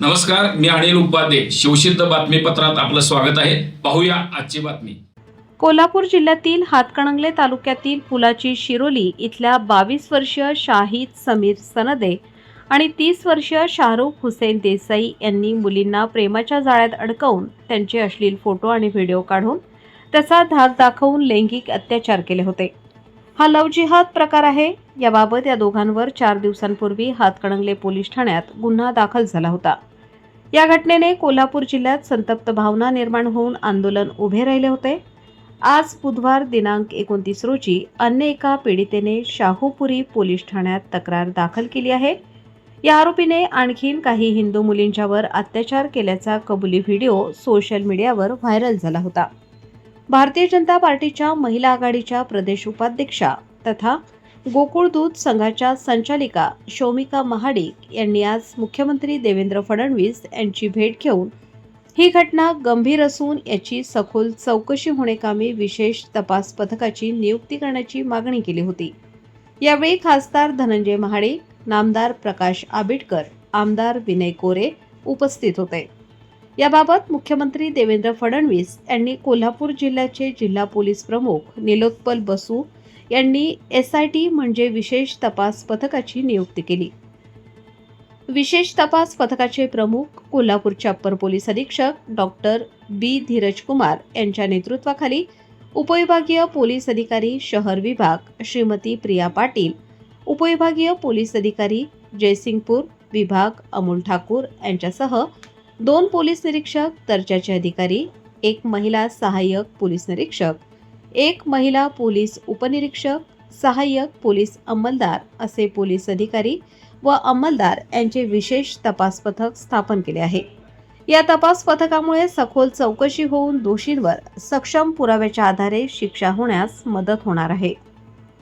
नमस्कार, मी अनिल उपाध्ये. शिवसिद्ध बातमीपत्रात आपलं स्वागत आहे. पाहूया आजची बातमी. कोल्हापूर जिल्ह्यातील हातकणंगले तालुक्यातील पुलाची शिरोली इथल्या 22 वर्षीय शाहिद समीर सनदे आणि 30 वर्षीय शाहरुख हुसेन देसाई यांनी मुलींना प्रेमाच्या जाळ्यात अडकवून त्यांचे अश्लील फोटो आणि व्हिडिओ काढून त्याचा धाक दाखवून लैंगिक अत्याचार केले होते. हा लव्ह जिहाद प्रकार आहे. याबाबत या दोघांवर 4 दिवसांपूर्वी हातकणंगले पोलीस ठाण्यात गुन्हा दाखल झाला होता. या घटनेने कोल्हापूर जिल्ह्यात संतप्त भावना निर्माण होऊन आंदोलन उभे राहिले होते. आज बुधवार दिनांक 29 रोजी अन्य एका पीडितेने शाहूपुरी पोलीस ठाण्यात तक्रार दाखल केली आहे. या आरोपीने आणखीन काही हिंदू मुलींच्यावर अत्याचार केल्याचा कबुली व्हिडिओ सोशल मीडियावर व्हायरल झाला होता. भारतीय जनता पार्टीच्या महिला आघाडीच्या प्रदेश उपाध्यक्षा तथा गोकुळ दूध संघाच्या संचालिका शौमिका महाडिक यांनी आज मुख्यमंत्री देवेंद्र फडणवीस यांची भेट घेऊन ही घटना गंभीर असून याची सखोल चौकशी होणेकामी विशेष तपास पथकाची नियुक्ती करण्याची मागणी केली होती. यावेळी खासदार धनंजय महाडिक, नामदार प्रकाश आबिटकर, आमदार विनय कोरे उपस्थित होते. याबाबत मुख्यमंत्री देवेंद्र फडणवीस यांनी कोल्हापूर जिल्ह्याचे जिल्हा पोलीस प्रमुख निलोत्पल बसू यांनी SIT म्हणजे विशेष तपास पथकाची नियुक्ती केली. विशेष तपास पथकाचे प्रमुख कोल्हापूरचे अप्पर पोलीस अधीक्षक डॉक्टर B धीरज कुमार यांच्या नेतृत्वाखाली उपविभागीय पोलीस अधिकारी शहर विभाग श्रीमती प्रिया पाटील, उपविभागीय पोलीस अधिकारी जयसिंगपूर विभाग अमोल ठाकूर यांच्यासह 2 पोलीस निरीक्षक दर्जाचे अधिकारी, 1 महिला सहाय्यक पोलीस निरीक्षक, 1 महिला पोलीस उपनिरीक्षक, सहाय्यक पोलीस अंमलदार असे पोलीस अधिकारी व अंमलदार यांचे विशेष तपास पथक स्थापन केले आहे. या तपास पथकामुळे सखोल चौकशी होऊन दोषींवर सक्षम पुराव्याच्या आधारे शिक्षा होण्यास मदत होणार आहे.